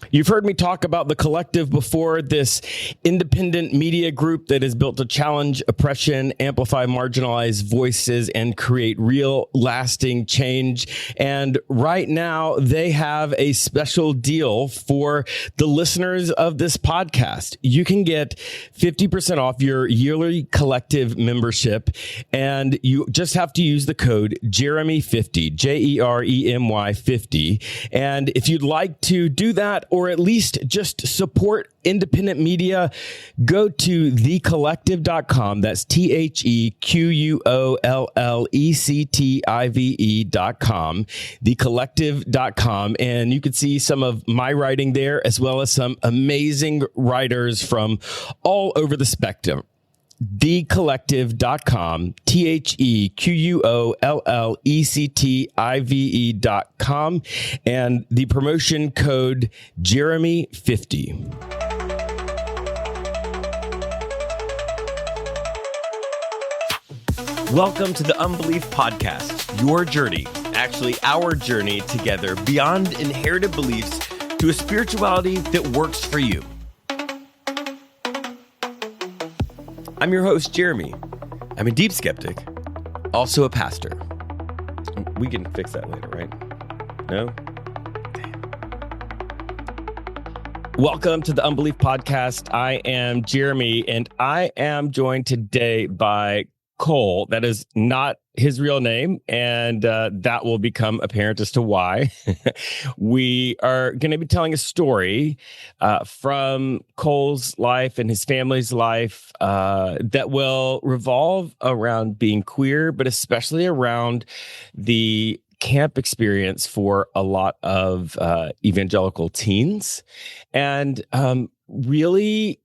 You've heard me talk about The Collective before, this independent media group that is built to challenge oppression, amplify marginalized voices, and create real lasting change. And right now, they have a special deal for the listeners of this podcast. You can get 50% off your yearly Collective membership, and you just have to use the code Jeremy50, Jeremy 50. And if you'd like to do that, or at least just support independent media, go to thecollective.com. That's TheQuollective.com, thecollective.com. And you can see some of my writing there, as well as some amazing writers from all over the spectrum. Thecollective.com, TheQuollective.com, and the promotion code Jeremy50. Welcome to the Unbelief Podcast, your journey, actually our journey together beyond inherited beliefs to a spirituality that works for you. I'm your host, Jeremy. I'm a deep skeptic, also a pastor. We can fix that later, right? No? Welcome to the Unbelief Podcast. I am Jeremy, and I am joined today by Cole. That is not his real name, and that will become apparent as to why. We are going to be telling a story from Cole's life and his family's life that will revolve around being queer, but especially around the camp experience for a lot of evangelical teens. And really,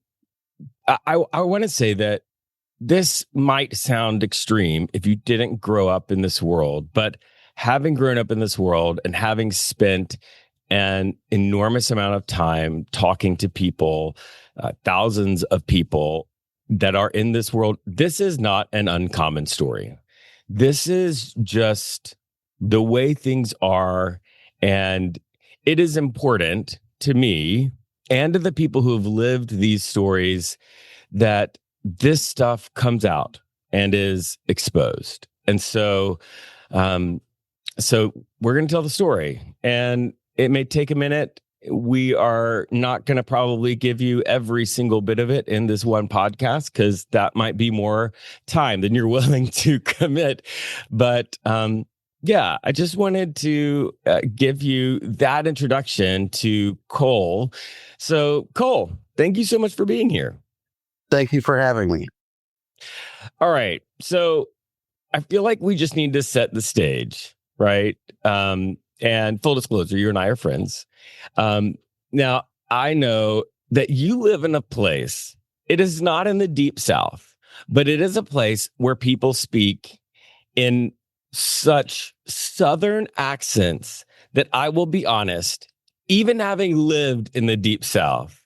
I want to say that this might sound extreme if you didn't grow up in this world, but having grown up in this world and having spent an enormous amount of time talking to people, thousands of people that are in this world, this is not an uncommon story. This is just the way things are. And it is important to me and to the people who have lived these stories that this stuff comes out and is exposed. And so we're going to tell the story, and it may take a minute. We are not going to probably give you every single bit of it in this one podcast, because that might be more time than you're willing to commit. But yeah, I just wanted to give you that introduction to Cole. So Cole, thank you so much for being here. Thank you for having me. All right. So I feel like we just need to set the stage, right? And full disclosure, you and I are friends. Now, I know that you live in a place, it is not in the deep South, but it is a place where people speak in such Southern accents that I will be honest, even having lived in the deep South,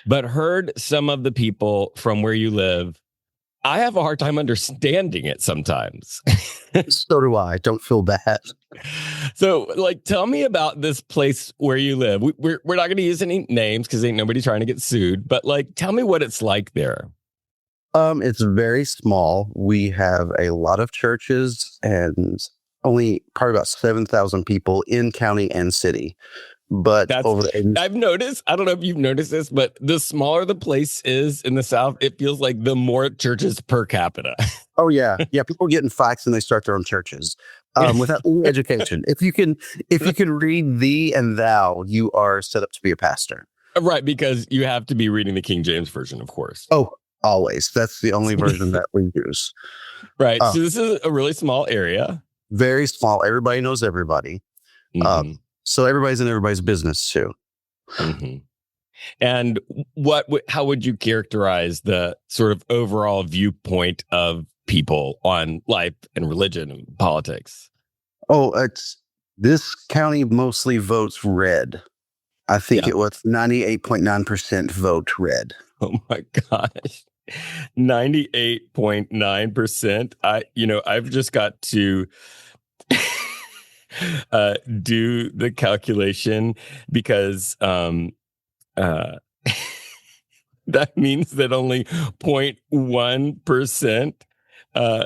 but heard some of the people from where you live, I have a hard time understanding it sometimes. So do I. Don't feel bad. So, tell me about this place where you live. We're not going to use any names because ain't nobody trying to get sued. But tell me what it's like there. It's very small. We have a lot of churches and only probably about 7,000 people in county and city. But I've noticed, I don't know if you've noticed this, but the smaller the place is in the South, it feels like the more churches per capita. Oh, yeah. Yeah. People get in fights and they start their own churches without any education. If you can read thee and thou, you are set up to be a pastor. Right. Because you have to be reading the King James Version, of course. Oh, always. That's the only version that we use. Right. So this is a really small area. Very small. Everybody knows everybody. Mm-hmm. So everybody's in everybody's business too. Mm-hmm. And how would you characterize the sort of overall viewpoint of people on life and religion and politics? Oh, this county mostly votes red. I think it was 98.9% vote red. Oh my gosh. 98.9%. I've just got to do the calculation because Uh, that means that only 0.1%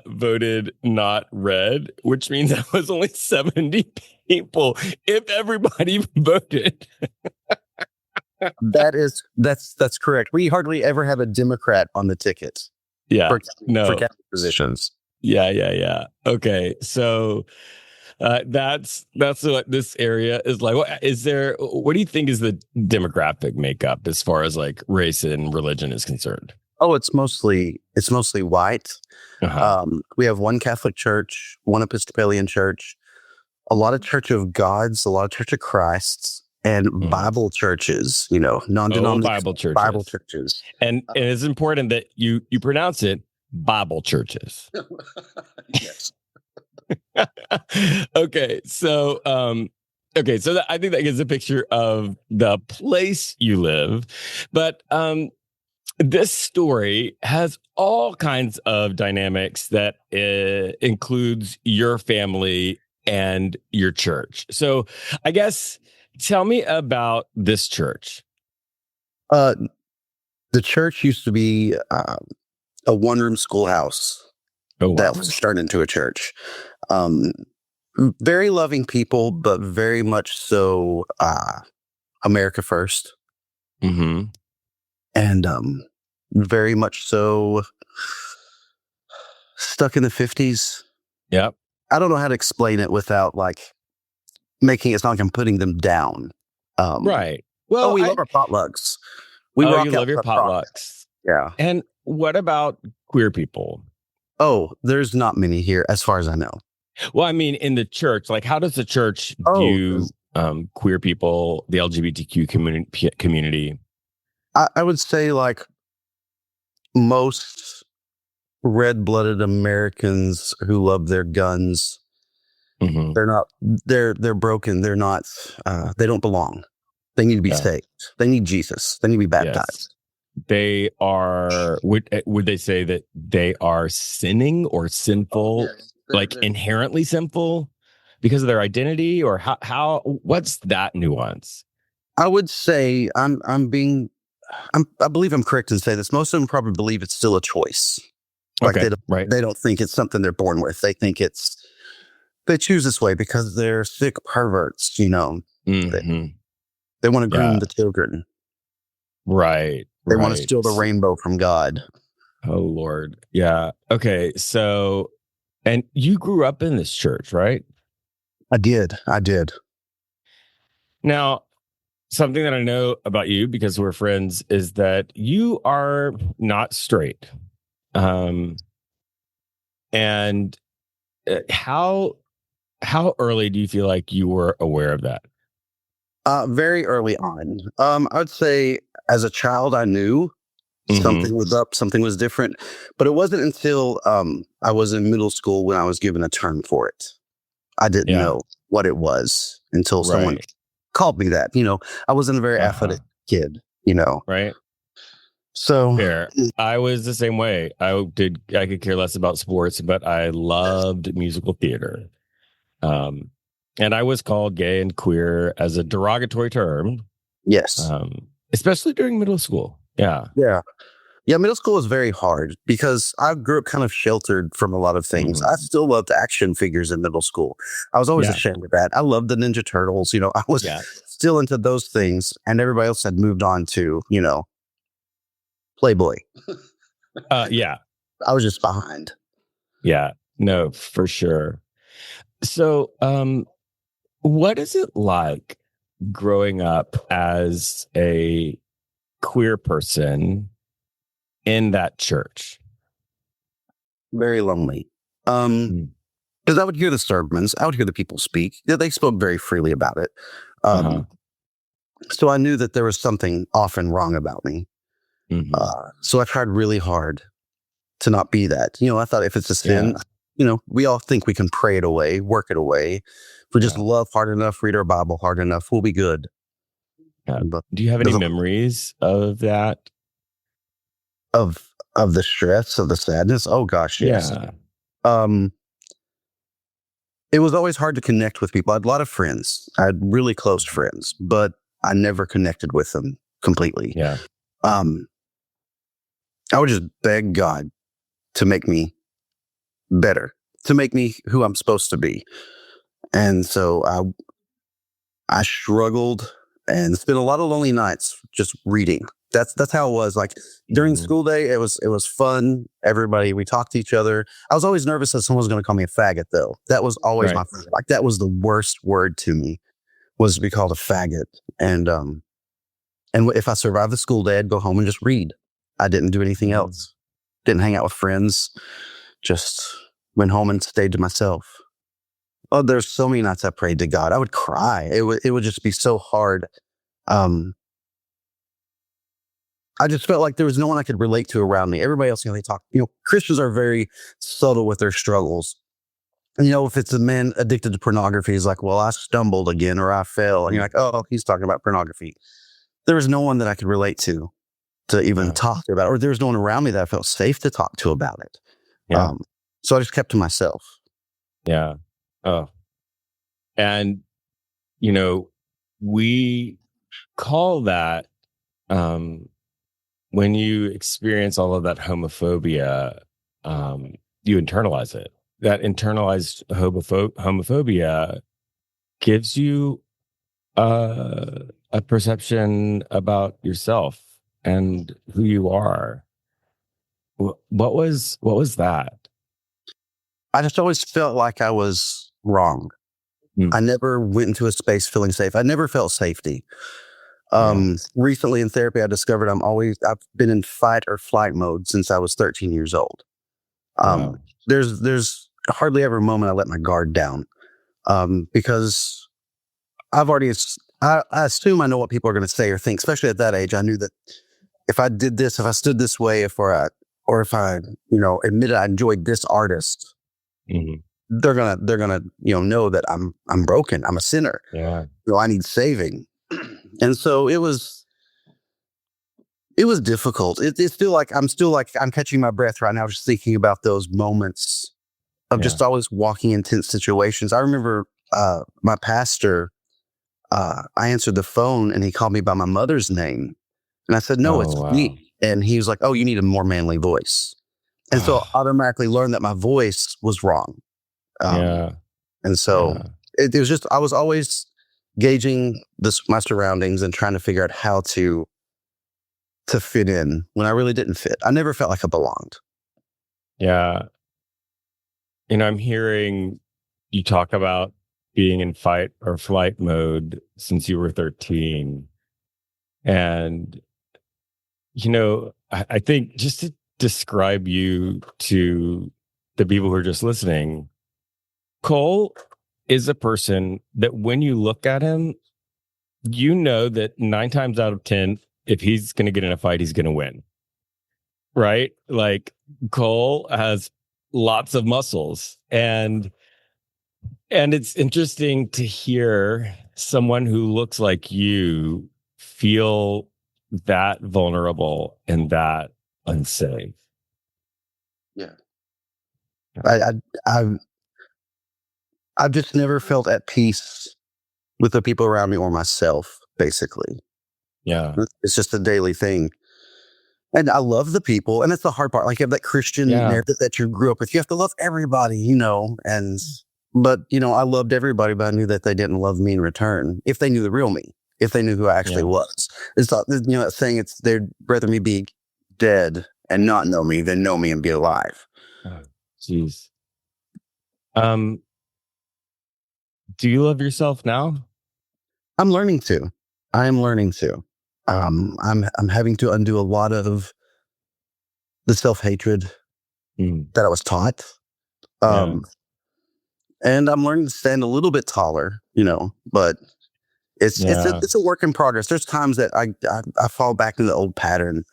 voted not red, which means that was only 70 people if everybody voted. That's correct. We hardly ever have a Democrat on the ticket Yeah. for No. county positions. Yeah. Okay. So that's what this area is like. What do you think is the demographic makeup as far as like race and religion is concerned? Oh, it's mostly white. Uh-huh. We have one Catholic church, one Episcopalian church, a lot of Church of Gods, a lot of Church of Christs, and Bible churches. Oh, Non-denominational Bible Bible churches. churches. And it's important that you pronounce it Bible churches. Yes. Okay. So I think that gives a picture of the place you live. But this story has all kinds of dynamics that includes your family and your church. So I guess tell me about this church. The church used to be a one-room schoolhouse Oh, wow. that was turned into a church. Very loving people, but very much so America first. Mm-hmm. And very much so stuck in the 50s. Yep. I don't know how to explain it without like making it sound like I'm putting them down. Right. Well, we love our potlucks. You love your potlucks. Yeah. And what about queer people? Oh, there's not many here as far as I know. Well, I mean, in the church, like how does the church view queer people, the LGBTQ community? I would say like most red-blooded Americans who love their guns, they're broken. They're not, they don't belong. They need to be saved. They need Jesus. They need to be baptized. Yes. They are, would they say that they are sinning or sinful, they're inherently sinful because of their identity, or what's that nuance? I would say I believe I'm correct to say this. Most of them probably believe it's still a choice. Like they don't think it's something they're born with. They think they choose this way because they're sick perverts, Mm-hmm. They want to groom the children. Right. They want to steal the rainbow from God. Oh, Lord. Yeah. Okay. So, and you grew up in this church, right? I did. Now, something that I know about you, because we're friends, is that you are not straight. And how early do you feel like you were aware of that? Very early on. I would say as a child, I knew something was up, something was different, but it wasn't until I was in middle school when I was given a term for it. I didn't know what it was until someone called me that. I wasn't a very athletic kid, Right. So fair. I was the same way. I could care less about sports, but I loved musical theater. And I was called gay and queer as a derogatory term. Yes. Especially during middle school. Yeah. Yeah, middle school was very hard because I grew up kind of sheltered from a lot of things. I still loved action figures in middle school. I was always ashamed of that. I loved the Ninja Turtles. I was still into those things, and everybody else had moved on to, Playboy. Yeah. I was just behind. Yeah, no, for sure. So, what is it like growing up as a queer person in that church? Very lonely. Because I would hear the sermons, I would hear the people speak. They spoke very freely about it. So I knew that there was something often wrong about me. So I tried really hard to not be that. I thought if it's a sin, we all think we can pray it away, work it away. If we just love hard enough, read our Bible hard enough, we'll be good. But do you have any memories of that? Of the stress, of the sadness? Oh gosh, yes. It was always hard to connect with people. I had a lot of friends. I had really close friends, but I never connected with them completely. Yeah. I would just beg God to make me better, to make me who I'm supposed to be. And so I struggled and spent a lot of lonely nights just reading. That's how it was. Like during Mhm. school day, it was fun. Everybody, we talked to each other. I was always nervous that someone was going to call me a faggot, though. That was always Right. my fear. Like that was the worst word to me, was to be called a faggot. And if I survived the school day, I'd go home and just read. I didn't do anything Mhm. else. Didn't hang out with friends. Just went home and stayed to myself. Oh, there's so many nights I prayed to God. I would cry. It would just be so hard. Um, I just felt like there was no one I could relate to around me. Everybody else, they talk. Christians are very subtle with their struggles. And, if it's a man addicted to pornography, he's like, well, I stumbled again or I fell. And you're like, oh, he's talking about pornography. There was no one that I could relate to even Yeah. talk about, or there was no one around me that I felt safe to talk to about it. Yeah. So I just kept to myself. Yeah. Oh, and we call that, when you experience all of that homophobia, you internalize it. That internalized homophobia gives you a perception about yourself and who you are. What was that? I just always felt like I was wrong. Mm. I never went into a space feeling safe. I never felt safety. Yeah. Recently in therapy, I discovered I've been in fight or flight mode since I was 13 years old. Wow. There's hardly ever a moment I let my guard down. Because I assume I know what people are going to say or think, especially at that age. I knew that if I did this, if I stood this way, if I, admitted I enjoyed this artist, Mhm. they're gonna, know that I'm broken. I'm a sinner. Yeah. I need saving. And so it was difficult. It's still like I'm catching my breath right now, just thinking about those moments of Yeah. just always walking in tense situations. I remember my pastor. I answered the phone and he called me by my mother's name, and I said, "No, Oh, it's wow. me." And he was like, "Oh, you need a more manly voice." And so I automatically learned that my voice was wrong. Um, Yeah. and so Yeah. it was just I was always gauging my surroundings and trying to figure out how to fit in when I really didn't fit. I never felt like I belonged. Yeah. I'm hearing you talk about being in fight or flight mode since you were 13. And, I think just to describe you to the people who are just listening, Cole is a person that when you look at him, you know that 9 times out of 10, if he's going to get in a fight, he's going to win. Right? Like Cole has lots of muscles, and it's interesting to hear someone who looks like you feel that vulnerable and that unsafe. Yeah. I, I I've I've just never felt at peace with the people around me or myself, basically. Yeah. It's just a daily thing. And I love the people, and that's the hard part. Like you have that Christian Yeah. narrative that you grew up with. You have to love everybody, but I loved everybody, but I knew that they didn't love me in return. If they knew the real me, if they knew who I actually Yeah. was, it's not, that saying they'd rather me be dead and not know me than know me and be alive. Oh, jeez. Um, do you love yourself now? I'm learning to. I am learning to. I'm having to undo a lot of the self hatred Mm. that I was taught. Yeah. Um, and I'm learning to stand a little bit taller, but Yeah. it's a work in progress. There's times that I fall back into the old pattern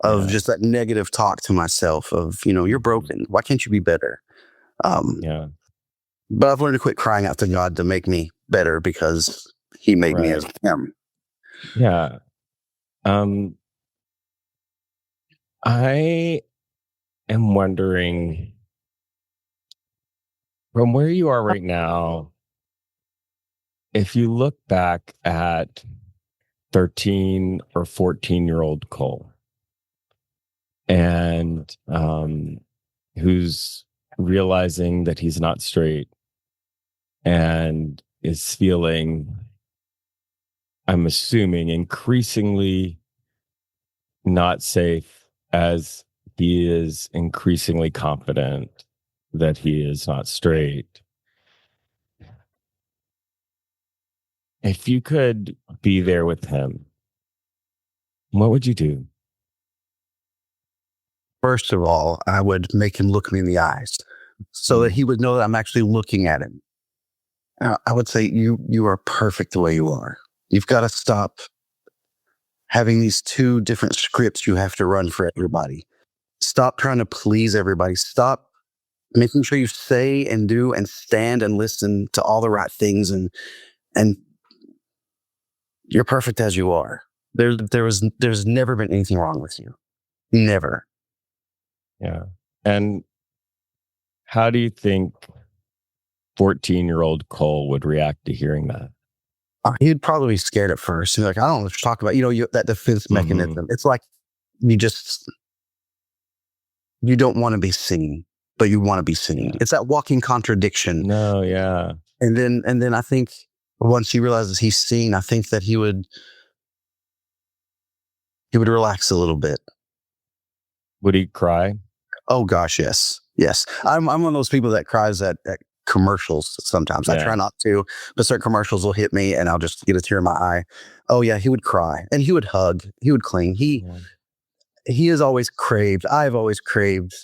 of Yeah. just that negative talk to myself of, you're Mhm. broken. Why can't you be better? Um, Yeah. but I've learned to quit crying out to God to make me better because he made me as Right. I am. Yeah. Um, I am wondering, from where you are right now, if you look back at 13 or 14-year-old Cole, and who's realizing that he's not straight and is feeling, I'm assuming, increasingly not safe as he is increasingly confident that he is not straight. If you could be there with him, what would you do? First of all, I would make him look me in the eyes so that he would know that I'm actually looking at him. I would say, you are perfect the way you are. You've got to stop having these two different scripts you have to run for everybody. Stop trying to please everybody. Stop making sure you say and do and stand and listen to all the right things. And you're perfect as you are. There's never been anything wrong with you. Never. Yeah. And how do you think 14-year-old Cole would react to hearing that? He'd probably be scared at first. He'd be like, I don't know what you're talking about. That defense mechanism. It's like you don't want to be seen, but you want to be seen. Yeah. It's that walking contradiction. No, yeah. And then I think once he realizes he's seen, I think that he would relax a little bit. Would he cry? Oh gosh, yes. Yes. I'm one of those people that cries at commercials sometimes. Yeah. I try not to, but certain commercials will hit me and I'll just get a tear in my eye. Oh yeah, he would cry and he would hug. He would cling. He has always craved. I've always craved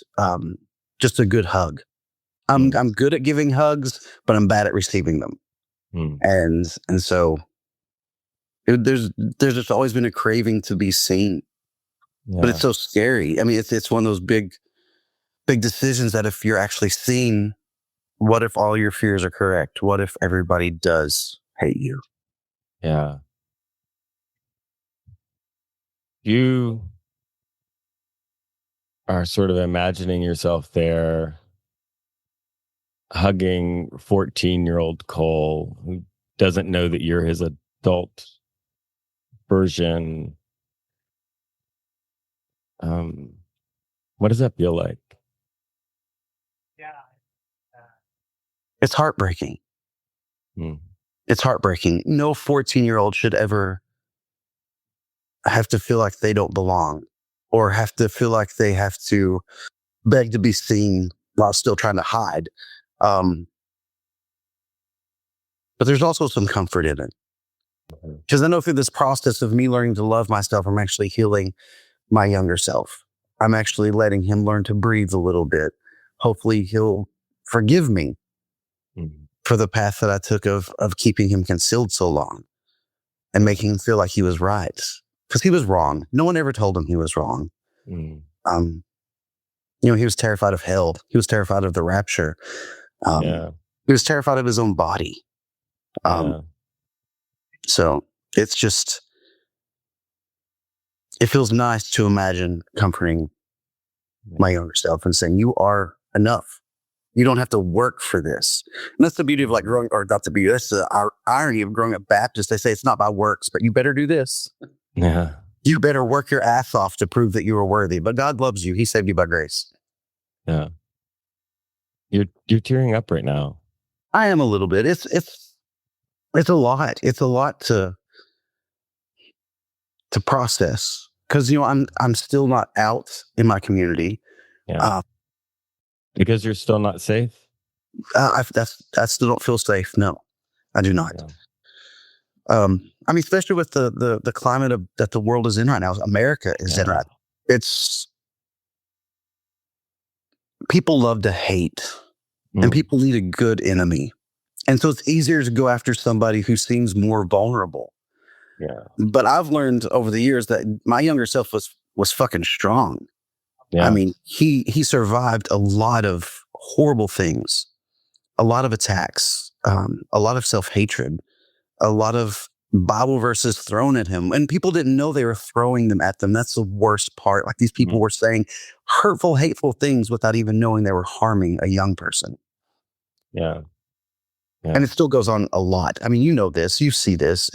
just a good hug. I'm good at giving hugs, but I'm bad at receiving them. And so there's just always been a craving to be seen. Yeah. But it's so scary. I mean, it's one of those big decisions that if you're actually seen, what if all your fears are correct? What if everybody does hate you? Yeah. You are sort of imagining yourself there hugging 14-year-old Cole, who doesn't know that you're his adult version. What does that feel like? It's heartbreaking. It's heartbreaking. No 14-year-old should ever have to feel like they don't belong or have to feel like they have to beg to be seen while still trying to hide. But there's also some comfort in it. Because I know through this process of me learning to love myself, I'm actually healing my younger self. I'm actually letting him learn to breathe a little bit. Hopefully he'll forgive me for the path that I took of keeping him concealed so long and making him feel like he was right. Because he was wrong. No one ever told him he was wrong. He was terrified of hell. He was terrified of the rapture. He was terrified of his own body. So it's just, it feels nice to imagine comforting my younger self and saying, you are enough. You don't have to work for this. And that's the beauty of like growing, or not the beauty, that's the irony of growing up Baptist. They say it's not by works, but you better do this. Yeah. You better work your ass off to prove that you are worthy. But God loves you. He saved you by grace. Yeah. You're tearing up right now. I am a little bit. It's a lot. It's a lot to process. Because I'm still not out in my community. Yeah. Because you're still not safe? I still don't feel safe. No, I do not. Yeah. I mean, especially with the climate that the world is in right now, America is in right now. It's, people love to hate and people need a good enemy. And so it's easier to go after somebody who seems more vulnerable. Yeah. But I've learned over the years that my younger self was fucking strong. Yeah. I mean, he survived a lot of horrible things, a lot of attacks, a lot of self-hatred, a lot of Bible verses thrown at him. And people didn't know they were throwing them at them. That's the worst part. Like these people were saying hurtful, hateful things without even knowing they were harming a young person. Yeah. And it still goes on a lot. I mean, you know this, you see this.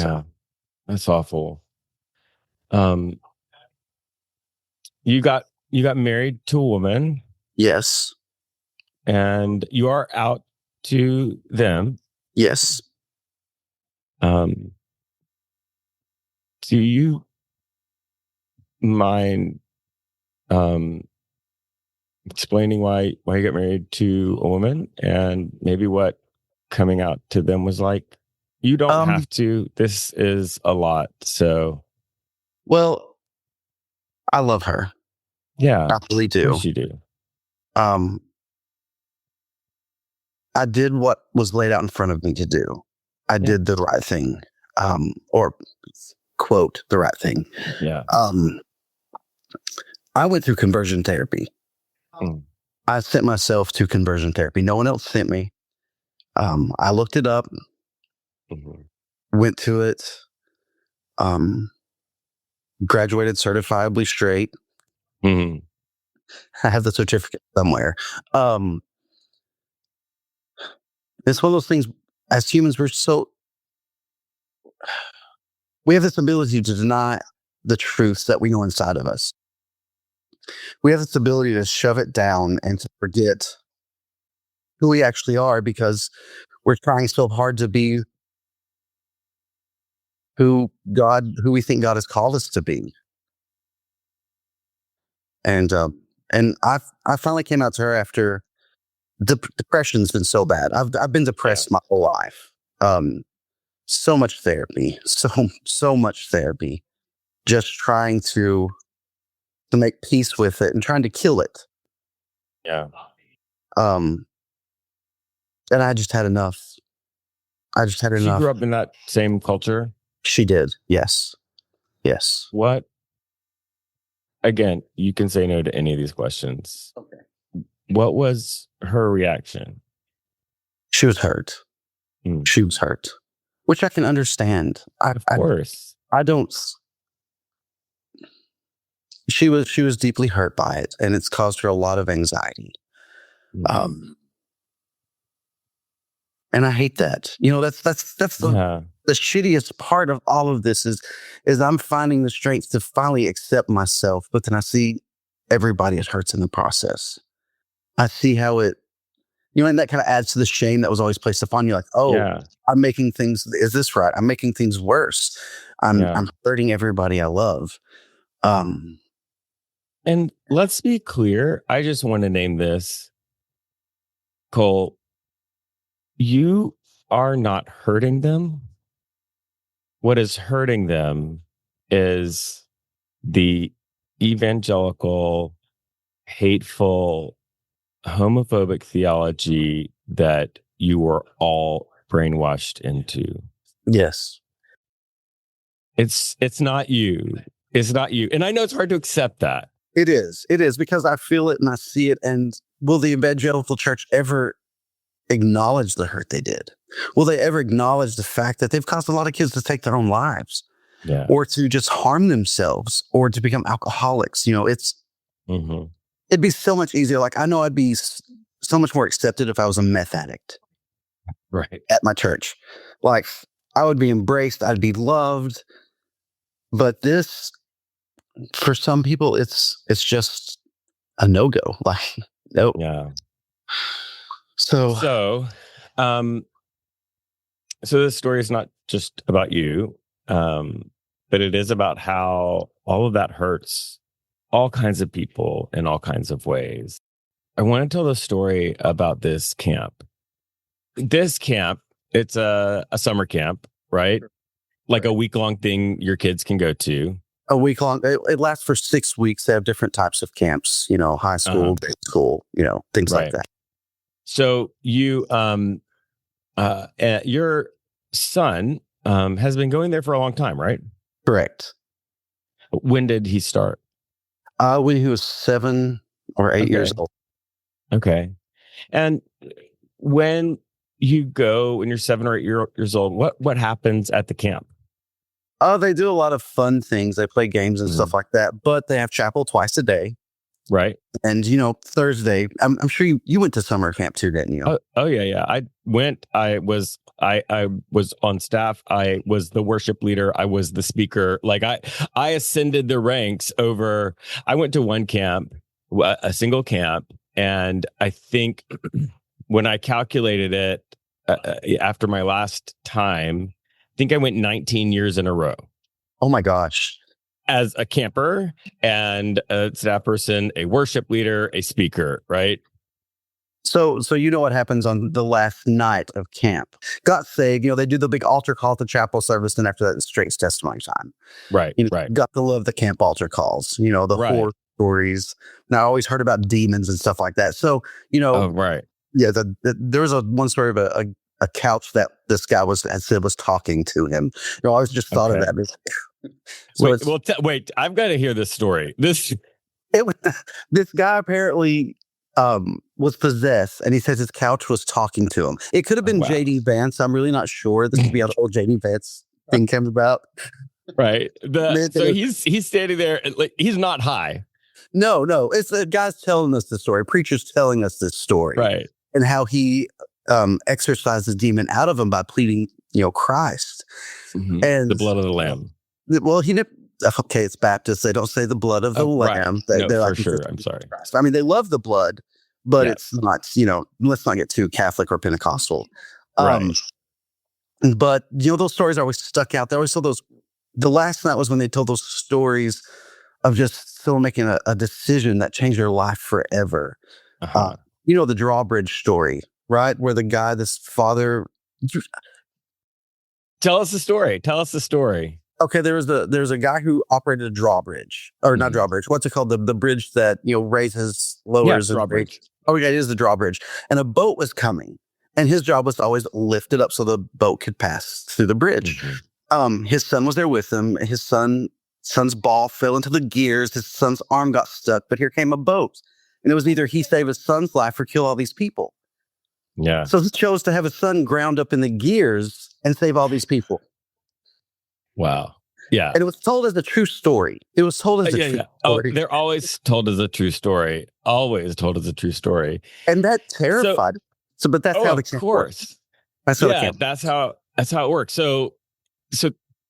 Yeah, that's awful. Um, you got married to a woman, Yes. and you are out to them. Yes. Um, do you mind explaining why you got married to a woman and maybe what coming out to them was like? You don't Um, have to. This is a lot. So well, I love her. yeah, I really of do. course you do. Um, I did what was laid out in front of me to do. I Yeah. did the right thing. Or quote, the right thing. Yeah. Um, I went through conversion therapy. Mm. I sent myself to conversion therapy. No one else sent me. I looked it up, Mhm. went to it, um, graduated certifiably straight. Mhm. I have the certificate somewhere. Um, it's one of those things. As humans, we have this ability to deny the truths that we know inside of us. We have this ability to shove it down and to forget who we actually are because we're trying so hard to be who we think God has called us to be. And I finally came out to her after depression's been so bad. I've been Yeah. depressed my whole life. Um, so much therapy, so much therapy, just trying to make peace with it and trying to kill it. Yeah. Um, and I just had enough. I just had She enough. grew up in that same culture. She did. Yes. Yes. What, again, you can say no to any of these questions. Okay. What was her reaction? She was hurt. Mm. She was hurt, which I can understand. Of course. I don't. She was deeply hurt by it, and it's caused her a lot of anxiety. Mm. And I hate that. That's Yeah. the shittiest part of all of this is I'm finding the strength to finally accept myself, but then I see everybody it hurts in the process. I see how it, and that kind of adds to the shame that was always placed upon you. Like, oh, Yeah. I'm making things. Is this right? I'm making things worse. I'm Yeah. hurting everybody I love. And let's be clear. I just want to name this, Cole. You are not hurting them. What is hurting them is the evangelical, hateful, homophobic theology that you were all brainwashed into. Yes, It's not you. It's not you. And I know it's hard to accept that. it is. It is because I feel it and I see it. And will the evangelical church ever acknowledge the hurt they did? Will they ever acknowledge the fact that they've caused a lot of kids to take their own lives? Yeah. Or to just harm themselves or to become alcoholics? It'd be so much easier. Like, I know I'd be so much more accepted if I was a meth addict. Right. At my church. Like, I would be embraced. I'd be loved. But this, for some people, it's just a no-go. Like, no. Yeah. So, So this story is not just about you, but it is about how all of that hurts all kinds of people in all kinds of ways. I want to tell the story about this camp. This camp, it's a summer camp, right? Like a week-long thing your kids can go to. a week long, it lasts for 6 weeks. They have different types of camps, high school, day school, things like Right. that. So your son has been going there for a long time, right? Correct. When did he start? When he was 7 or 8 years old. Okay. And when you go when you're 7 or 8 years old, what happens at the camp? They do a lot of fun things. They play games and stuff like that, but they have chapel twice a day. Right. And, Thursday, I'm sure you went to summer camp too, didn't you? Oh yeah, yeah. I went. I was on staff. I was the worship leader. I was the speaker. Like I ascended the ranks over. I went to one camp, a single camp, and I think when I calculated it after my last time, I think I went 19 years in a row Oh my gosh. as a camper and a staff person, a worship leader, a speaker, right? So you know what happens on the last night of camp. Got saved, they do the big altar call at the chapel service, and after that, it's straight testimony time. Right, right, Got to love the camp altar calls, the right. horror stories. Now, I always heard about demons and stuff like that. So, Oh, right. yeah, there was one story of a couch that this guy said was talking to him. I always just thought of that. So wait, I've got to hear this story. This guy apparently was possessed, and he says his couch was talking to him. It could have been JD Vance. I'm really not sure. This could be how the whole JD Vance thing came about. Right. So he's standing there. Like, he's not high. No. It's the guy's telling us the story. Preacher's telling us this story. Right. And how he exorcised the demon out of him by pleading, Christ. Mm-hmm. And the blood of the lamb. Well, okay, it's Baptist. They don't say the blood of the lamb. Right. They're for like, sure. I'm sorry. Christ. I mean, they love the blood, but it's not, let's not get too Catholic or Pentecostal. Right. But, those stories always stuck out. They always told those. The last night was when they told those stories of just someone making a decision that changed their life forever. Uh-huh. The drawbridge story, right? Where the guy, this father. Tell us the story. Okay, there's a guy who operated a drawbridge, or not drawbridge. What's it called? The bridge that raises, lowers, and drawbridge. Oh yeah, it is the drawbridge. And a boat was coming, and his job was to always lift it up so the boat could pass through the bridge. Mm-hmm. His son was there with him. His son's ball fell into the gears. His son's arm got stuck. But here came a boat, and it was either he save his son's life or kill all these people. Yeah. So he chose to have his son ground up in the gears and save all these people. Wow. Yeah. And it was told as a true story. It was told as a true story. Oh, they're always told as a true story. Always told as a true story. And that terrified. But that's how the camp works. That's how it works. So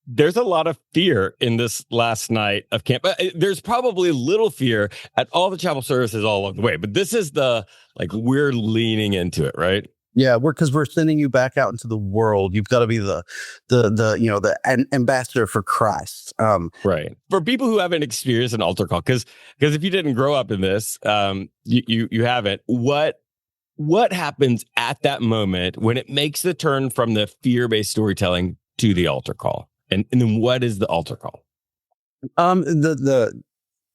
there's a lot of fear in this last night of camp. There's probably little fear at all the chapel services all along the way, but this is we're leaning into it, right? Yeah, because we're sending you back out into the world. You've got to be the ambassador for Christ. Right. For people who haven't experienced an altar call, because if you didn't grow up in this, you haven't. What happens at that moment when it makes the turn from the fear-based storytelling to the altar call? And then what is the altar call?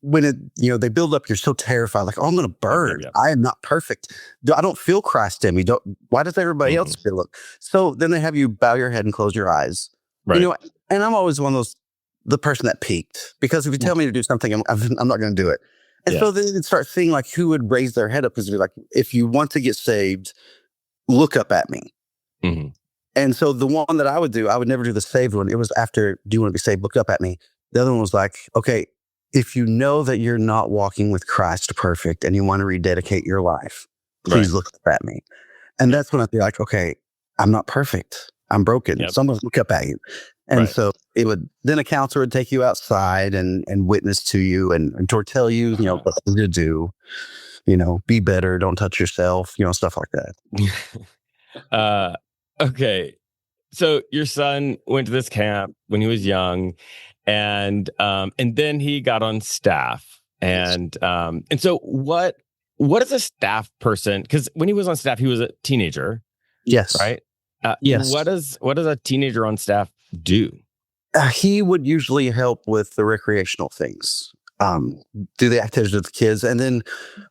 When they build up, you're so terrified, like, oh, I'm going to burn. Yeah. I am not perfect. I don't feel Christ in me. Why does everybody else feel it? So then they have you bow your head and close your eyes. Right. And I'm always one of those, the person that peaked, because if you tell me to do something, I'm not going to do it. And so then you'd start seeing like who would raise their head up, because like, if you want to get saved, look up at me. Mm-hmm. And so the one that I would do, I would never do the saved one. It was after, do you want to be saved? Look up at me. The other one was like, okay, if you know that you're not walking with Christ perfect and you want to rededicate your life, please look up at me. And that's when I'd be like, okay, I'm not perfect. I'm broken. Yep. Someone look up at you. And so then a counselor would take you outside and witness to you and tell you, what to do, be better, don't touch yourself, stuff like that. Okay. So your son went to this camp when he was young, and then he got on staff. And so what is a staff person? Because when he was on staff, he was a teenager. Yes. Right? Yes. What does a teenager on staff do? He would usually help with the recreational things, do the activities with the kids. And then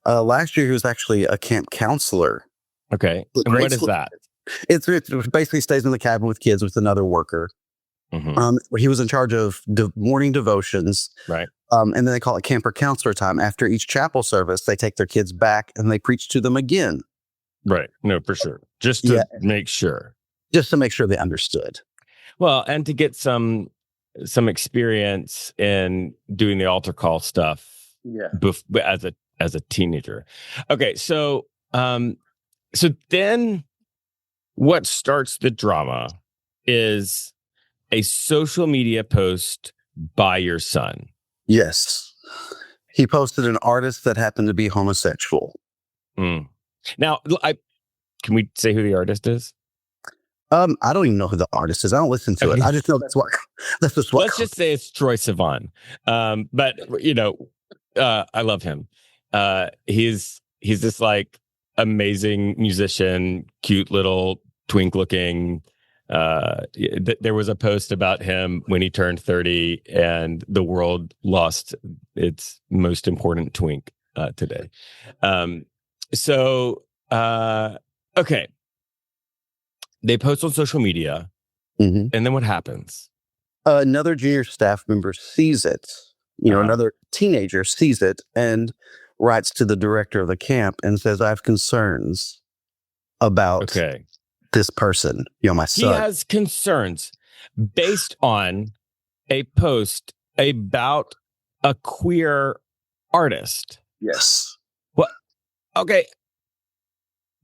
last year, he was actually a camp counselor. Okay. And what is that? It basically stays in the cabin with kids with another worker. Mm-hmm. He was in charge of morning devotions. Right. And then they call it camper counselor time. After each chapel service, they take their kids back and they preach to them again. Right. No, for sure. Just to make sure. Just to make sure they understood. Well, and to get some experience in doing the altar call stuff as a teenager. Okay, so then what starts the drama is a social media post by your son. Yes. He posted an artist that happened to be homosexual. Mm. Now, can we say who the artist is? I don't even know who the artist is. I don't listen to it. I just know that's just what. Let's just say it's Troy Sivan. But I love him. He's this like amazing musician, cute little twink looking. There was a post about him when he turned 30 and the world lost its most important twink today. Okay. They post on social media, and then what happens? Another junior staff member sees it. Another teenager sees it and writes to the director of the camp and says, "I have concerns about this person, my son." He has concerns based on a post about a queer artist. Yes. What? Okay.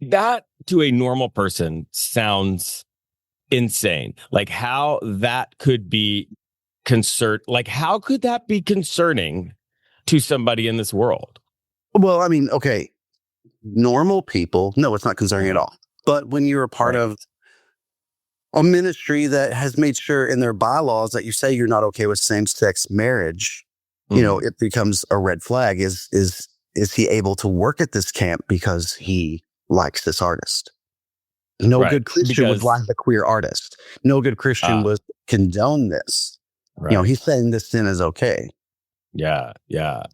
That to a normal person sounds insane. Like how that could be how could that be concerning to somebody in this world? Well, I mean, okay. Normal people, no, it's not concerning at all. But when you're a part of a ministry that has made sure in their bylaws that you say you're not okay with same-sex marriage, it becomes a red flag. Is he able to work at this camp because he likes this artist? No good Christian would like the queer artist. No good Christian would condone this. Right. He's saying this sin is okay. Yeah.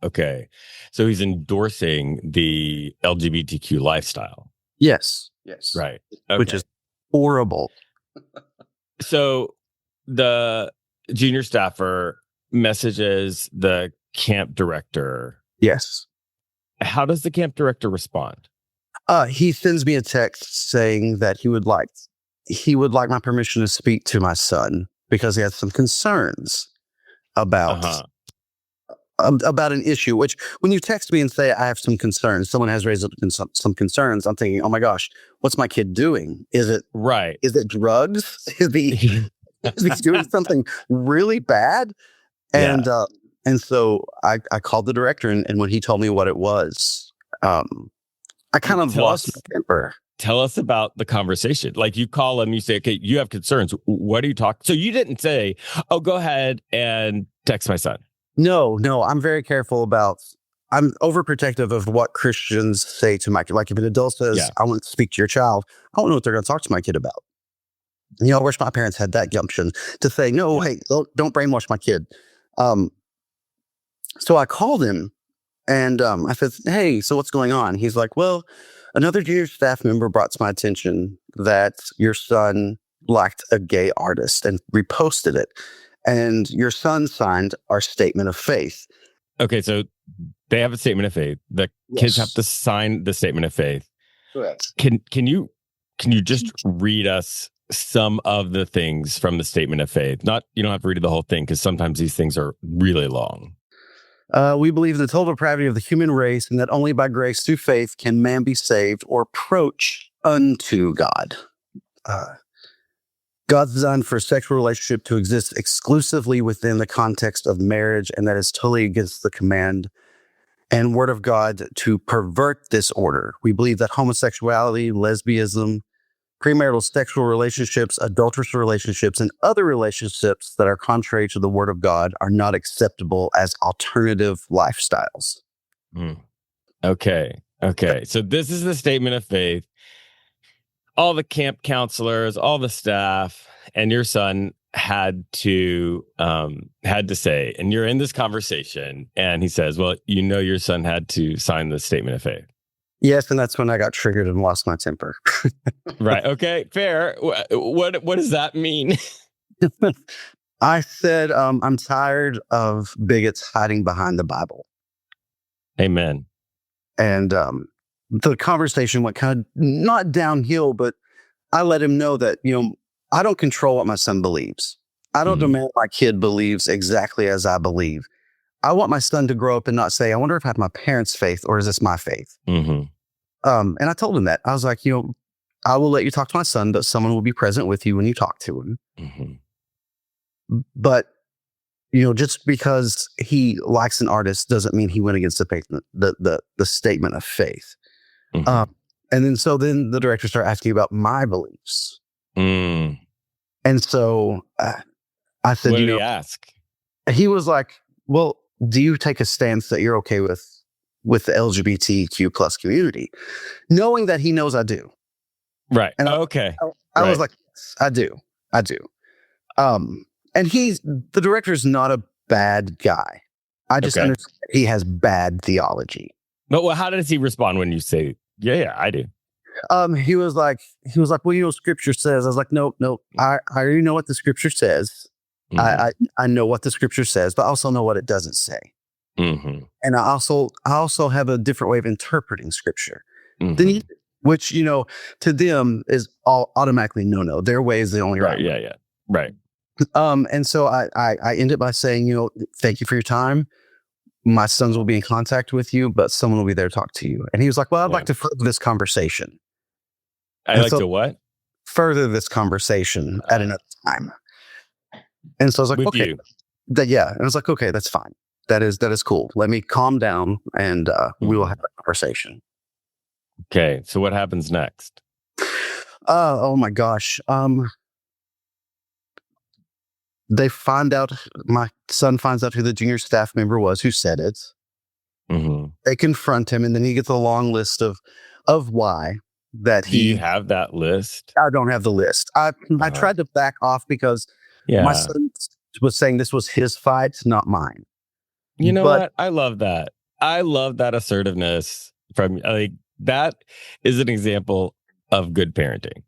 Okay. So he's endorsing the LGBTQ lifestyle. Yes. Right. Okay. Which is horrible. So the junior staffer messages the camp director. Yes. How does the camp director respond? He sends me a text saying that he would like my permission to speak to my son because he has some concerns about an issue. Which, when you text me and say I have some concerns, someone has raised up some concerns, I'm thinking, oh my gosh, what's my kid doing? Is it drugs? Is he doing something really bad? And so I called the director, and when he told me what it was, I kind of lost my temper. Tell us about the conversation. Like, you call him, you say, okay, you have concerns. What are you talking? So you didn't say, oh, go ahead and text my son. No, I'm very careful I'm overprotective of what Christians say to my kid. Like, if an adult says, I want to speak to your child, I don't know what they're going to talk to my kid about. I wish my parents had that gumption to say, no, hey, don't brainwash my kid. So I called him and I said, hey, so what's going on? He's like, well, another junior staff member brought to my attention that your son liked a gay artist and reposted it. And your son signed our statement of faith. Okay, so they have a statement of faith. The kids have to sign the statement of faith. Correct. Can you just read us some of the things from the statement of faith? You don't have to read the whole thing because sometimes these things are really long. We believe in the total depravity of the human race, and that only by grace through faith can man be saved or approach unto God. God's designed for a sexual relationship to exist exclusively within the context of marriage, and that is totally against the command and word of God to pervert this order. We believe that homosexuality, lesbianism, premarital sexual relationships, adulterous relationships, and other relationships that are contrary to the word of God are not acceptable as alternative lifestyles. Okay. So this is the statement of faith. All the camp counselors, all the staff, and your son had to say, and you're in this conversation, and he says, well, your son had to sign the statement of faith. Yes, and that's when I got triggered and lost my temper. Right. Okay, fair. What does that mean? I said, I'm tired of bigots hiding behind the Bible. Amen. And the conversation went kind of not downhill, but I let him know that, I don't control what my son believes. I don't demand my kid believes exactly as I believe. I want my son to grow up and not say, I wonder if I have my parents' faith or is this my faith? Mm-hmm. And I told him that. I was like, I will let you talk to my son, but someone will be present with you when you talk to him. Mm-hmm. But, just because he likes an artist doesn't mean he went against the faith, the statement of faith. Mm-hmm. And then the director started asking about my beliefs. Mm. And so I said, What did he ask? He was like, well, do you take a stance that you're okay with the LGBTQ plus community? Knowing that he knows I do. Right. And Okay. I was like, yes, I do. And the director's not a bad guy. I just understand he has bad theology. But how does he respond when you say, yeah, I do? He was like, well, scripture says. I was like, no, I already know what the scripture says. Mm-hmm. I know what the scripture says, but I also know what it doesn't say. Mm-hmm. And I also have a different way of interpreting scripture. Mm-hmm. Which, to them is all automatically no. Their way is the only right. Yeah. Right. And so I ended by saying, thank you for your time. My sons will be in contact with you, but someone will be there to talk to you. And he was like, well, I'd like to further this conversation. To what? Further this conversation at another time. And so I was like, okay. And I was like, okay, that's fine. That is cool. Let me calm down and we will have a conversation. Okay. So what happens next? Oh my gosh. My son finds out who the junior staff member was who said it. Mm-hmm. They confront him, and then he gets a long list of why that Do you have that list? I don't have the list. I tried to back off because my son was saying this was his fight, not mine. You know what? I love that. I love that assertiveness from that is an example of good parenting.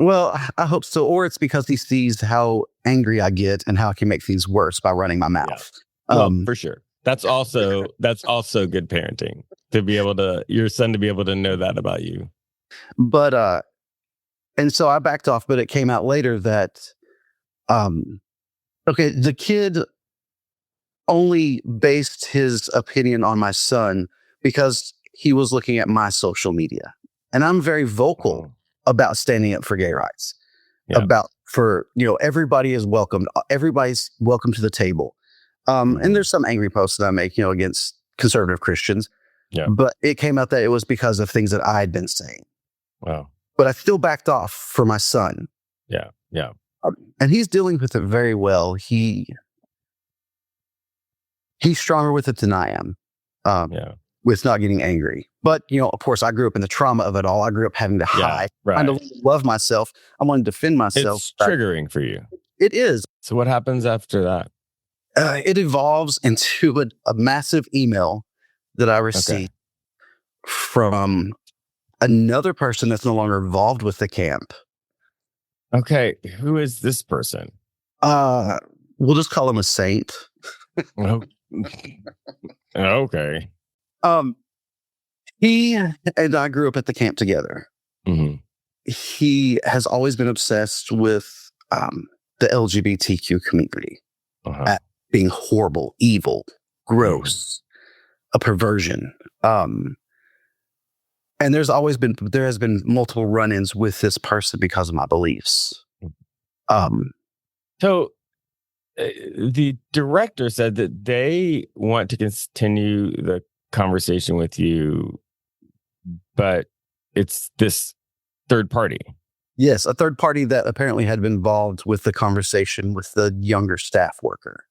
Well, I hope so. Or it's because he sees how angry I get and how I can make things worse by running my mouth. Yeah. Well, for sure. That's also good parenting, to be able to, your son to be able to know that about you. But, and so I backed off, but it came out later that, the kid only based his opinion on my son because he was looking at my social media. And I'm very vocal about standing up for gay rights, everybody is welcome. Everybody's welcome to the table. And there's some angry posts that I make, against conservative Christians. Yeah. But it came out that it was because of things that I had been saying. Wow. But I still backed off for my son. Yeah. Yeah. And he's dealing with it very well. He's stronger with it than I am. With not getting angry. But, of course, I grew up in the trauma of it all. I grew up having to hide, trying to love myself. I want to defend myself. It's triggering for you. It is. So what happens after that? It evolves into a massive email that I received from another person that's no longer involved with the camp. Okay. Who is this person? We'll just call him a saint. Okay. He and I grew up at the camp together. Mm-hmm. He has always been obsessed with the LGBTQ community, at being horrible, evil, gross, a perversion. And there has been multiple run-ins with this person because of my beliefs. So the director said that they want to continue the conversation with you, but it's this third party. Yes, a third party that apparently had been involved with the conversation with the younger staff worker.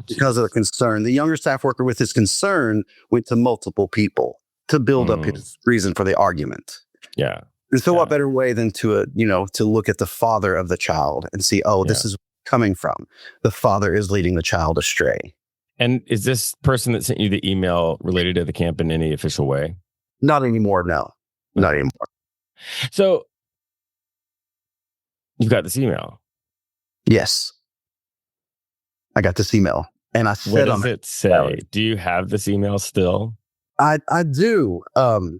Because of the concern. The younger staff worker with his concern went to multiple people to build up his reason for the argument. Yeah. And so what better way than to look at the father of the child and see, this is coming from. The father is leading the child astray. And is this person that sent you the email related to the camp in any official way? Not anymore, no. Not anymore. So you've got this email. Yes. I got this email. And I said, what does it say? Do you have this email still? I do. The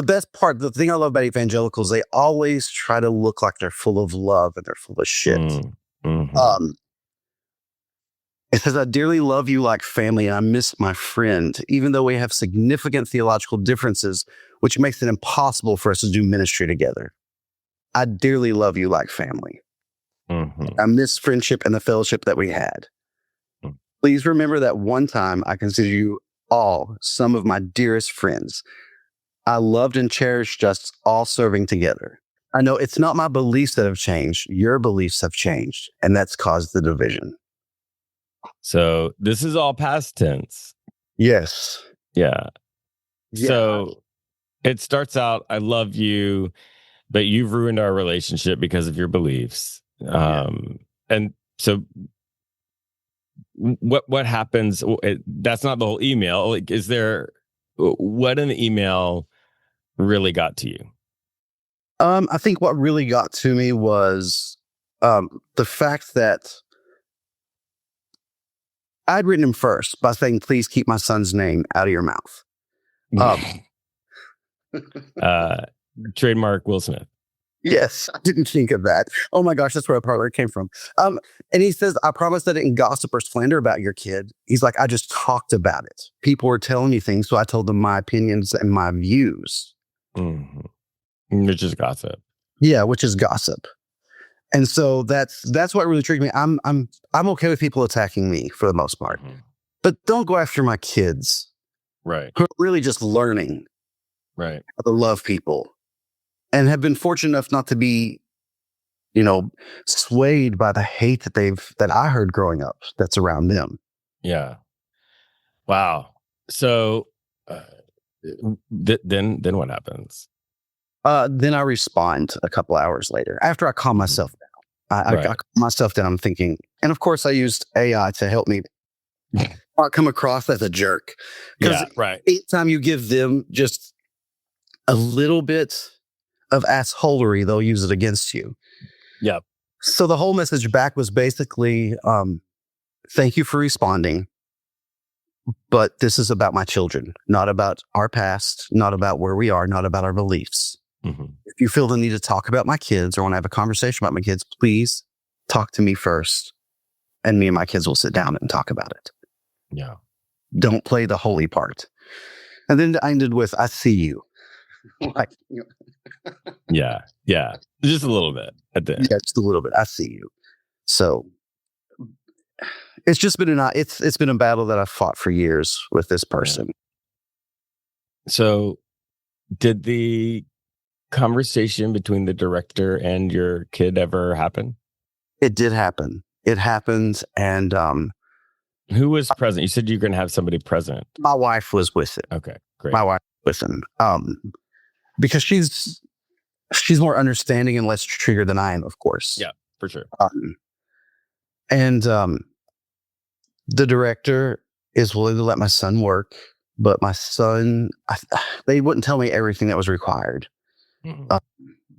best part, the thing I love about evangelicals, they always try to look like they're full of love and they're full of shit. Mm-hmm. It says, I dearly love you like family, and I miss my friend, even though we have significant theological differences, which makes it impossible for us to do ministry together. I dearly love you like family. Mm-hmm. I miss friendship and the fellowship that we had. Mm. Please remember that one time I consider you all some of my dearest friends. I loved and cherished us all serving together. I know it's not my beliefs that have changed. Your beliefs have changed, and that's caused the division. So this is all past tense. Yes. Yeah. Yeah. So it starts out, I love you, but you've ruined our relationship because of your beliefs. And so what happens? That's not the whole email. Like, is there, what in the email really got to you? I think what really got to me was the fact that I'd written him first by saying, please keep my son's name out of your mouth. Trademark Will Smith. Yes, I didn't think of that. Oh my gosh, that's where it came from. And he says, I promise that I didn't gossip or slander about your kid. He's like, I just talked about it. People were telling me things, so I told them my opinions and my views. Mm-hmm. Which is gossip. Yeah, which is gossip. And so that's what really triggered me. I'm okay with people attacking me for the most part, but don't go after my kids, right? Who are really just learning, right, how to love people, and have been fortunate enough not to be, swayed by the hate that I heard growing up that's around them. Yeah. Wow. So then what happens? Then I respond a couple hours later after I calm myself down. I calm myself down. I'm thinking, and of course I used AI to help me not come across as a jerk. Yeah, right. Anytime you give them just a little bit of assholery, they'll use it against you. Yep. So the whole message back was basically, thank you for responding, but this is about my children, not about our past, not about where we are, not about our beliefs. Mm-hmm. If you feel the need to talk about my kids or want to have a conversation about my kids, please talk to me first, and me and my kids will sit down and talk about it. Yeah. Don't play the holy part. And then I ended with, I see you. Yeah. Just a little bit at the end. Yeah, just a little bit. I see you. So it's just been it's been a battle that I've fought for years with this person. Yeah. So did the conversation between the director and your kid ever happen? It did happen. It happened. And who was present? You said you're going to have somebody present. My wife was with it. Okay, great. My wife was with him. Because she's more understanding and less triggered than I am, of course. Yeah, for sure. And the director is willing to let my son work, but my son, they wouldn't tell me everything that was required. Mm-hmm.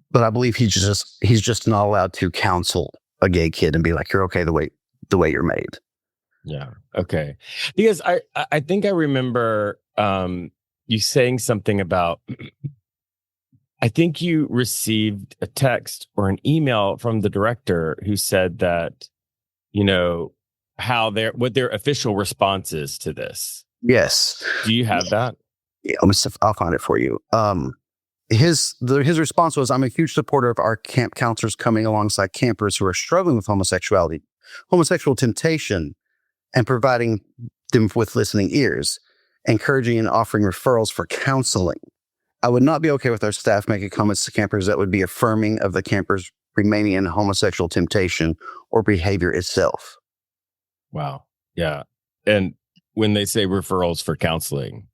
But I believe he's just not allowed to counsel a gay kid and be like, you're okay the way you're made. Yeah. Okay. Because I think I remember you saying something about, I think you received a text or an email from the director who said that, what their official response is to this. Yes. Do you have that? Yeah, I'll find it for you. His response was, I'm a huge supporter of our camp counselors coming alongside campers who are struggling with homosexuality, homosexual temptation, and providing them with listening ears, encouraging and offering referrals for counseling. I would not be okay with our staff making comments to campers that would be affirming of the campers remaining in homosexual temptation or behavior itself. Wow. Yeah. And when they say referrals for counseling,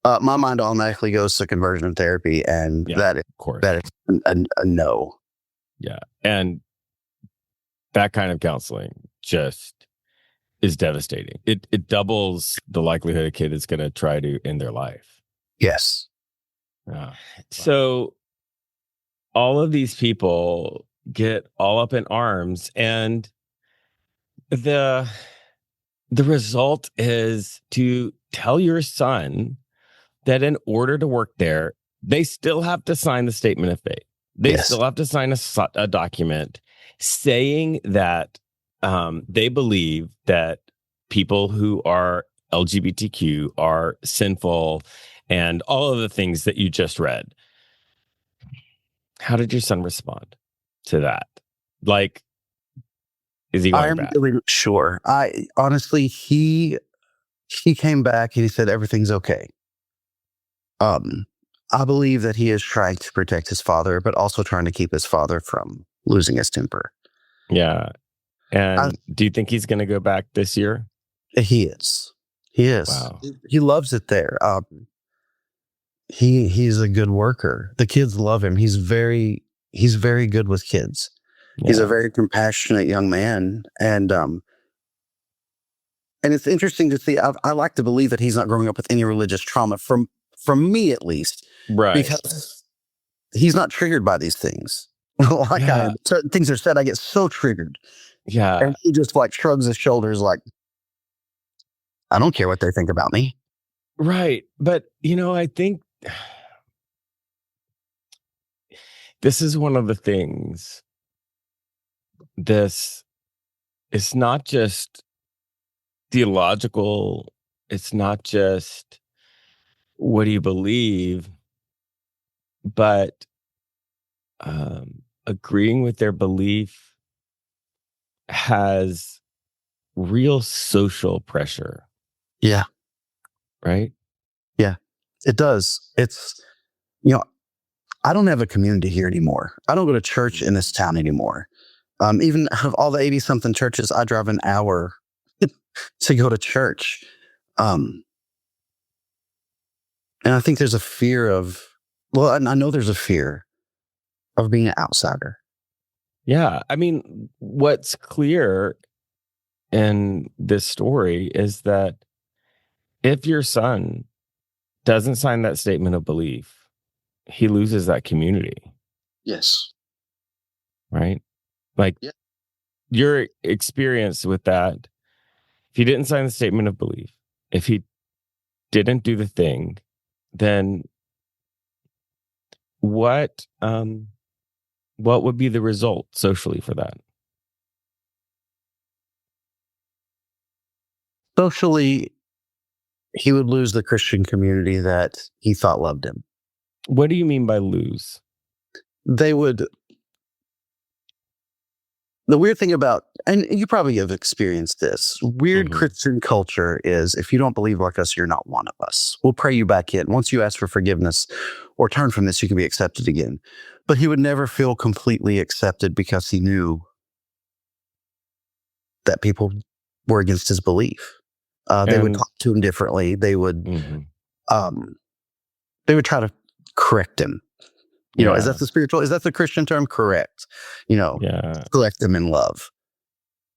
my mind automatically goes to conversion therapy, and that is a no. Yeah. And that kind of counseling just is devastating. It doubles the likelihood a kid is going to try to end their life. Yes. So all of these people get all up in arms, and the result is to tell your son that in order to work there, they still have to sign the statement of faith. They still have to sign a document saying that they believe that people who are LGBTQ are sinful and all of the things that you just read. How did your son respond to that? Like, is he going I'm back? really sure. I honestly, he came back and he said everything's okay. I believe that he is trying to protect his father, but also trying to keep his father from losing his temper. Yeah. I, And do you think he's going to go back this year? he is. He is. Wow. He loves it there. He's a good worker. The kids love him. He's very good with kids. He's a Yeah. very compassionate young man, and it's interesting to see. I like to believe that he's not growing up with any religious trauma, from me at least, Right. because he's not triggered by these things. Like I Yeah. am. Certain things are said, I get so triggered, Yeah. and he just like shrugs his shoulders, like, I don't care what they think about me. Right. But, I think this is one of the things. It's not just theological. It's not just what do you believe, but agreeing with their belief has real social pressure. Yeah, Right. yeah, it does. It's you know, I don't have a community here anymore. I don't go to church in this town anymore. Even out of all the 80-something churches, I drive an hour to go to church. Um, and I think there's a fear of, well, I know there's a fear of being an outsider. Yeah. I mean, what's clear in this story is that if your son doesn't sign that statement of belief, he loses that community, Yes. right? Like Yeah. your experience with that, if he didn't sign the statement of belief, if he didn't do the thing, then what would be the result socially for that? Socially, he would lose the Christian community that he thought loved him. What do you mean by lose? They would. The weird thing about, and you probably have experienced this, weird Mhm. Christian culture is if you don't believe like us, you're not one of us. We'll pray you back in. Once you ask for forgiveness or turn from this, you can be accepted again. But he would never feel completely accepted because he knew that people were against his belief. They would And talk to him differently. mhm. Um, they would try to correct him. Is Yeah. that the spiritual? Is that the Christian term? Correct. Yeah. Correct them in love.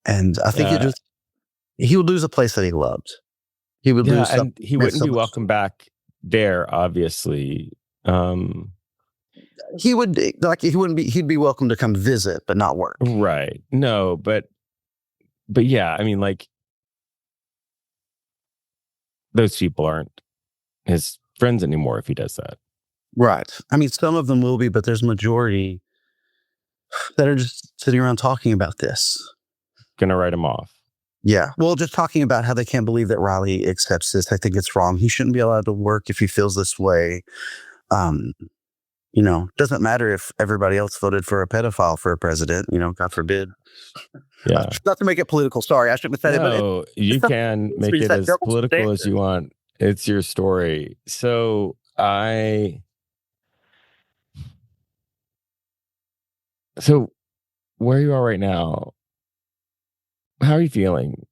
And I think Yeah. he would lose a place that he loved. He would Yeah, lose and something he that meant wouldn't so be much. welcome back there, obviously. He would he wouldn't be. He'd be welcome to come visit, but not work. Right. No, but yeah, I mean, like those people aren't his friends anymore if he does that. Right. I mean, some of them will be, but there's a majority that are just sitting around talking about this. Gonna write him off. Yeah. Well, just talking about how they can't believe that Riley accepts this. I think it's wrong. He shouldn't be allowed to work if he feels this way. Um, doesn't matter if everybody else voted for a pedophile for a president, God forbid. Yeah. Not to make it political. Sorry, I shouldn't have said it, but No, you can make it that as double political as standard. you want. It's your story. So where you are right now, how are you feeling?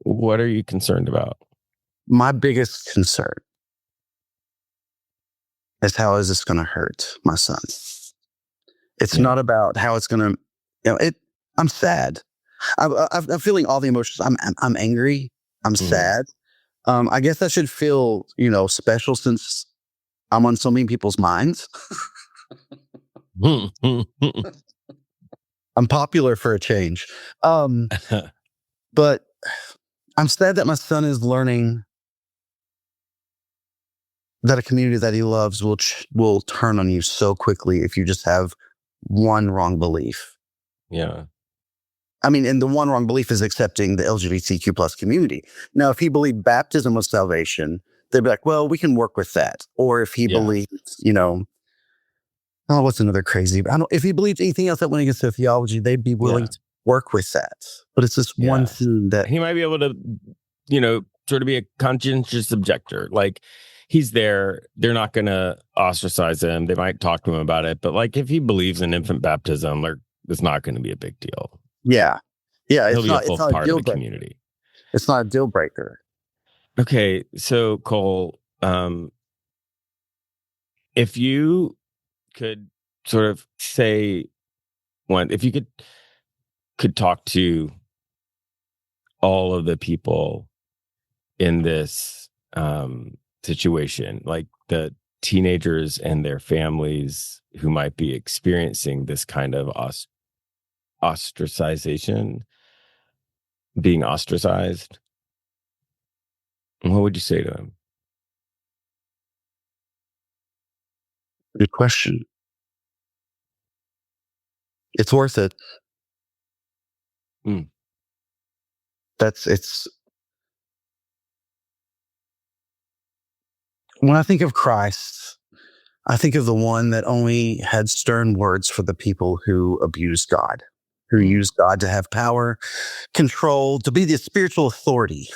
What are you concerned about? My biggest concern is how is this going to hurt my son? It's Yeah. not about how it's going to, I'm sad. I'm feeling all the emotions. I'm angry. I'm Mhm. sad. I guess I should feel, special since I'm on so many people's minds. I'm popular for a change. But I'm sad that my son is learning that a community that he loves will turn on you so quickly if you just have one wrong belief. Yeah. I mean, and the one wrong belief is accepting the LGBTQ plus community. Now, if he believed baptism was salvation, they'd be like, well, we can work with that. Or if he believed, what's another crazy? If he believed anything else that went against their theology, they'd be willing to work with that. But it's this one thing that he might be able to, sort of be a conscientious objector. Like, he's there. They're not going to ostracize him. They might talk to him about it. But like, if he believes in infant baptism, it's not going to be a big deal. Yeah. Yeah. He'll be a full part of the community. It's not a deal breaker. Okay. So, Cole, if you could sort of say if you could talk to all of the people in this situation, like the teenagers and their families who might be experiencing this kind of ostracization, being ostracized, what would you say to them? Good question. It's worth it. When I think of Christ, I think of the one that only had stern words for the people who abused God, who used God to have power, control, to be the spiritual authority.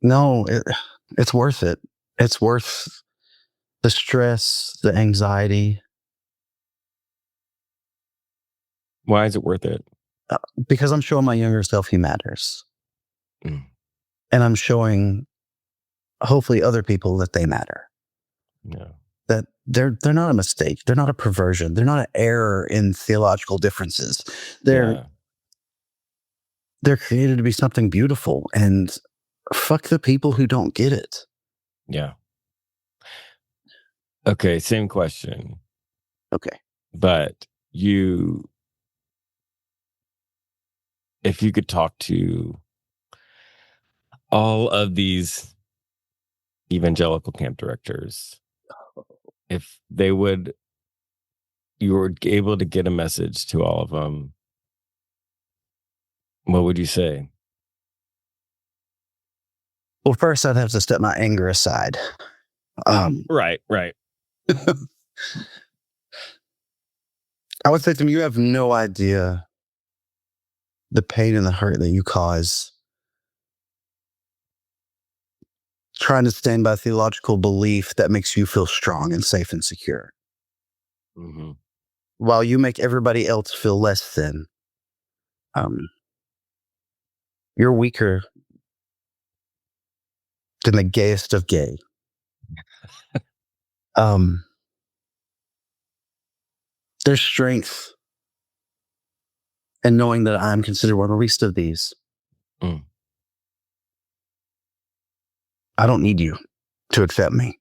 No, it's worth it. It's worth the stress, the anxiety. Why is it worth it? Because I'm showing my younger self he matters. And I'm showing, hopefully, other people that they matter. Yeah. That they're not a mistake. They're not a perversion. They're not an error in theological differences. They're created to be something beautiful. And fuck the people who don't get it. Yeah. Okay, same question. Okay. But if you could talk to all of these evangelical camp directors, if you were able to get a message to all of them, what would you say? Well, first I'd have to step my anger aside. Right. I would say to them, you have no idea the pain and the hurt that you cause trying to stand by theological belief that makes you feel strong and safe and secure. While you make everybody else feel less than. You're weaker than the gayest of gay. There's strength in knowing that I'm considered one of the least of these. I don't need you to accept me,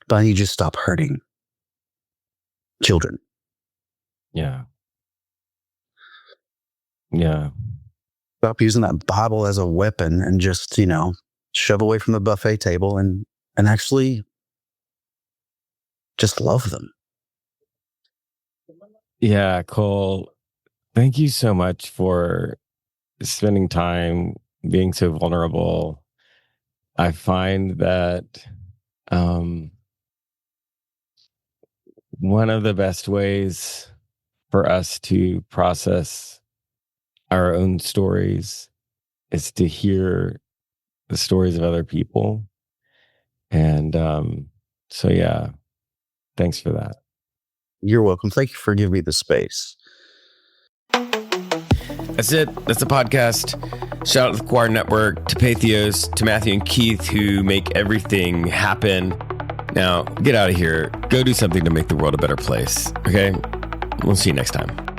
but I need you to stop hurting children. Yeah. Stop using that Bible as a weapon and just, shove away from the buffet table and actually just love them. Yeah, Cole, thank you so much for spending time being so vulnerable. I find that one of the best ways for us to process our own stories is to hear the stories of other people. And so, yeah, thanks for that. You're welcome. Thank you for giving me the space. That's it. That's the podcast. Shout out to the Choir Network, to Patheos, to Matthew and Keith, who make everything happen. Now, get out of here. Go do something to make the world a better place. Okay? We'll see you next time.